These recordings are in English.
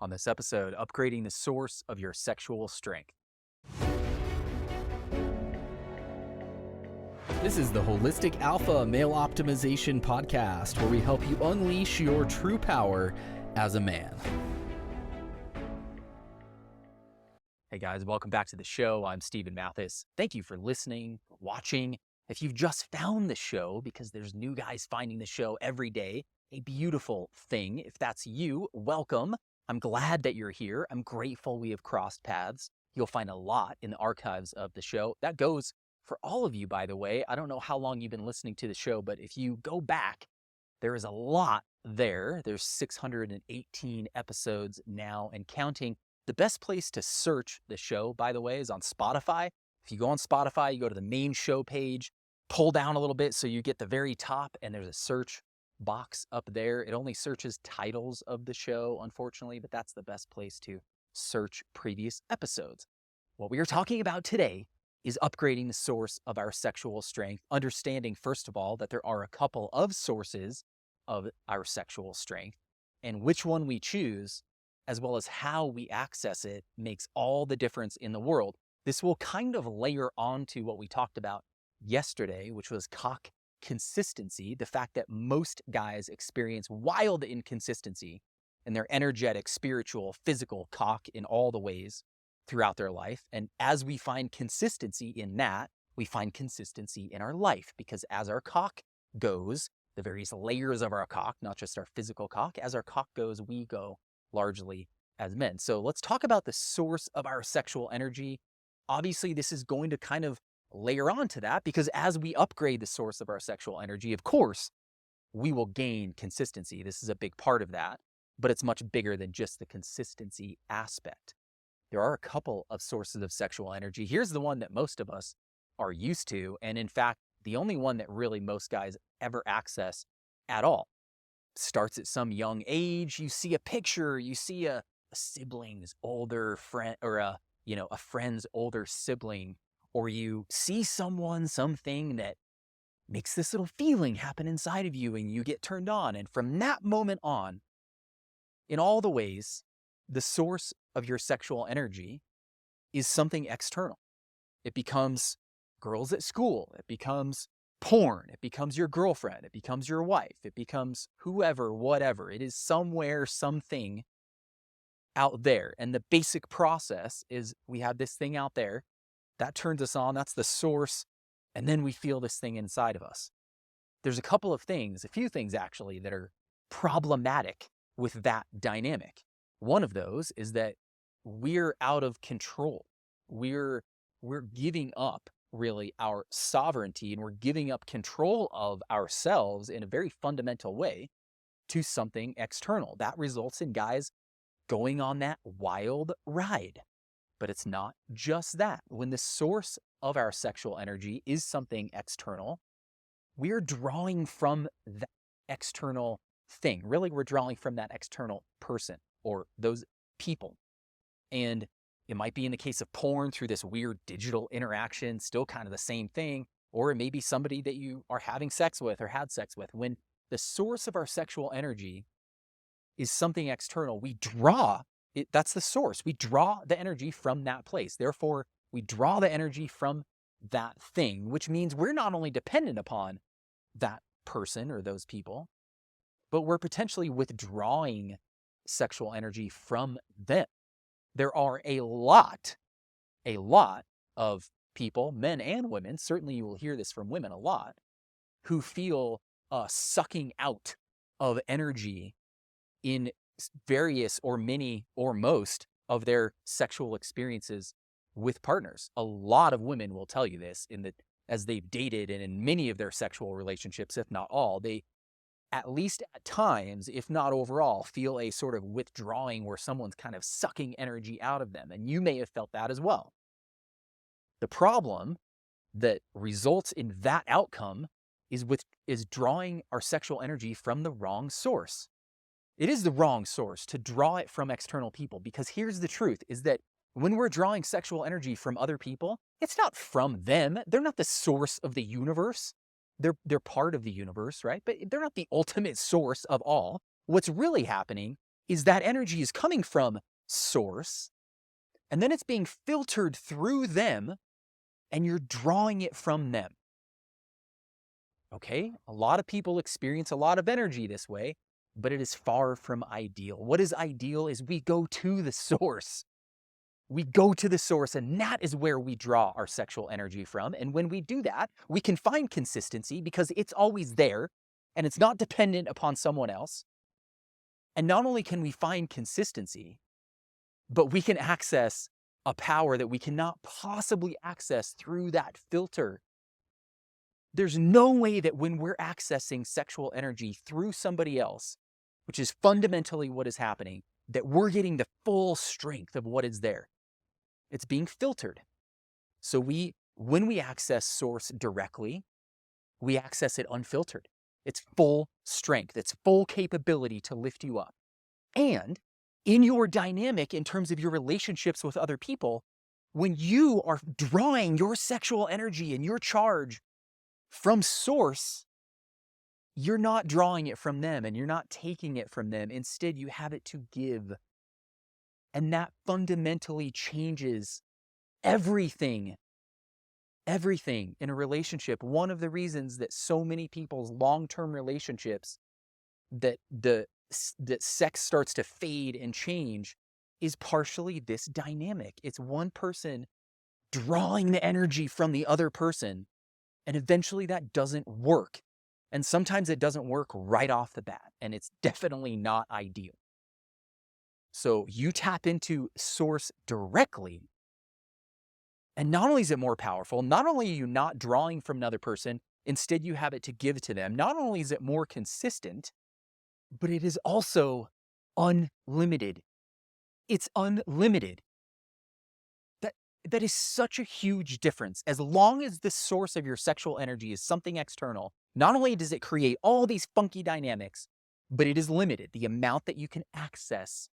On this episode, upgrading the source of your sexual strength. This is the Holistic Alpha Male Optimization Podcast, where we help you unleash your true power as a man. Hey guys, welcome back to the show. I'm Stephen Mathis. Thank you for listening, watching. If you've just found the show, because there's new guys finding the show every day, a beautiful thing. If that's you, welcome. I'm glad that you're here. I'm grateful we have crossed paths. You'll find a lot in the archives of the show. That goes for all of you, by the way. I don't know how long you've been listening to the show, but if you go back, there is a lot there. There's 618 episodes now and counting. The best place to search the show, by the way, is on Spotify. If you go on Spotify, you go to the main show page, pull down a little bit so you get the very top, and there's a search box up there. It only searches titles of the show, unfortunately, but that's the best place to search previous episodes. What we are talking about today is upgrading the source of our sexual strength, understanding, first of all, that there are a couple of sources of our sexual strength, and which one we choose, as well as how we access it, makes all the difference in the world. This will kind of layer on to what we talked about yesterday, which was cock consistency, the fact that most guys experience wild inconsistency in their energetic, spiritual, physical cock in all the ways throughout their life. And as we find consistency in that, we find consistency in our life, because as our cock goes, the various layers of our cock, not just our physical cock, as our cock goes, we go largely as men. So let's talk about the source of our sexual energy. Obviously, this is going to kind of layer on to that, because as we upgrade the source of our sexual energy, of course, we will gain consistency. This is a big part of that, but it's much bigger than just the consistency aspect. There are a couple of sources of sexual energy. Here's the one that most of us are used to, and in fact, the only one that really most guys ever access at all. Starts at some young age. You see a picture, you see a sibling's older friend, or a friend's older sibling, or you see something that makes this little feeling happen inside of you and you get turned on. And from that moment on, in all the ways, the source of your sexual energy is something external. It becomes girls at school. It becomes porn. It becomes your girlfriend. It becomes your wife. It becomes whoever, whatever. It is somewhere, something out there. And the basic process is we have this thing out there that turns us on. That's the source. And then we feel this thing inside of us. There's a few things actually, that are problematic with that dynamic. One of those is that we're out of control. We're giving up really our sovereignty, and we're giving up control of ourselves in a very fundamental way to something external. That results in guys going on that wild ride. But it's not just that. When the source of our sexual energy is something external, we're drawing from that external thing. Really, we're drawing from that external person or those people. And it might be in the case of porn through this weird digital interaction, still kind of the same thing. Or it may be somebody that you are having sex with or had sex with. When the source of our sexual energy is something external, we draw it. That's the source. We draw the energy from that place. Therefore, we draw the energy from that thing, which means we're not only dependent upon that person or those people, but we're potentially withdrawing sexual energy from them. There are a lot of people, men and women, certainly you will hear this from women a lot, who feel sucking out of energy in various or many or most of their sexual experiences with partners. A lot of women will tell you this as they've dated and in many of their sexual relationships, if not all, they, at least at times, if not overall, feel a sort of withdrawing where someone's kind of sucking energy out of them. And you may have felt that as well. The problem that results in that outcome is drawing our sexual energy from the wrong source. It is the wrong source to draw it from external people, because here's the truth, is that when we're drawing sexual energy from other people, it's not from them. They're not the source of the universe. They're part of the universe, right? But they're not the ultimate source of all. What's really happening is that energy is coming from source, and then it's being filtered through them, and you're drawing it from them. Okay? A lot of people experience a lot of energy this way, but it is far from ideal. What is ideal is we go to the source. We go to the source, and that is where we draw our sexual energy from. And when we do that, we can find consistency because it's always there and it's not dependent upon someone else. And not only can we find consistency, but we can access a power that we cannot possibly access through that filter. There's no way that when we're accessing sexual energy through somebody else, which is fundamentally what is happening, that we're getting the full strength of what is there. It's being filtered. So when we access source directly, we access it unfiltered. It's full strength. It's full capability to lift you up. And in your dynamic, in terms of your relationships with other people, when you are drawing your sexual energy and your charge from source, you're not drawing it from them and you're not taking it from them. Instead, you have it to give. And that fundamentally changes everything. Everything in a relationship. One of the reasons that so many people's long-term relationships, that sex starts to fade and change, is partially this dynamic. It's one person drawing the energy from the other person, and eventually that doesn't work. And sometimes it doesn't work right off the bat, and it's definitely not ideal. So you tap into source directly, and not only is it more powerful, not only are you not drawing from another person, instead you have it to give to them. Not only is it more consistent, but it is also unlimited. It's unlimited. That is such a huge difference. As long as the source of your sexual energy is something external, not only does it create all these funky dynamics, but it is limited. The amount that you can access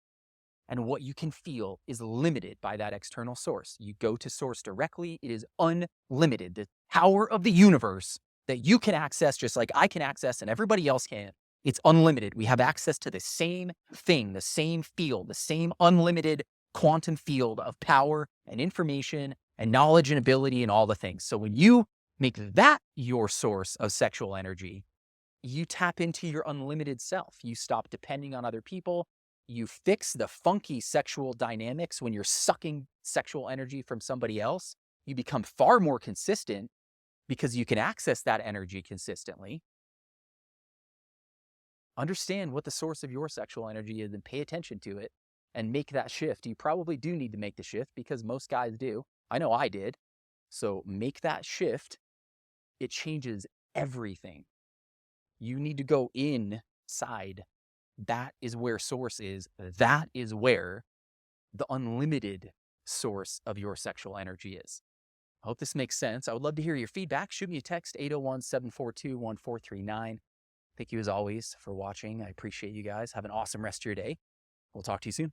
and what you can feel is limited by that external source. You go to source directly, it is unlimited. The power of the universe that you can access just like I can access and everybody else can, it's unlimited. We have access to the same thing, the same field, the same unlimited quantum field of power and information and knowledge and ability and all the things. So when you make that your source of sexual energy, you tap into your unlimited self. You stop depending on other people. You fix the funky sexual dynamics when you're sucking sexual energy from somebody else. You become far more consistent because you can access that energy consistently. Understand what the source of your sexual energy is and pay attention to it and make that shift. You probably do need to make the shift because most guys do. I know I did. So make that shift. It changes everything. You need to go inside. That is where source is. That is where the unlimited source of your sexual energy is. I hope this makes sense. I would love to hear your feedback. Shoot me a text, 801-742-1439. Thank you as always for watching. I appreciate you guys. Have an awesome rest of your day. We'll talk to you soon.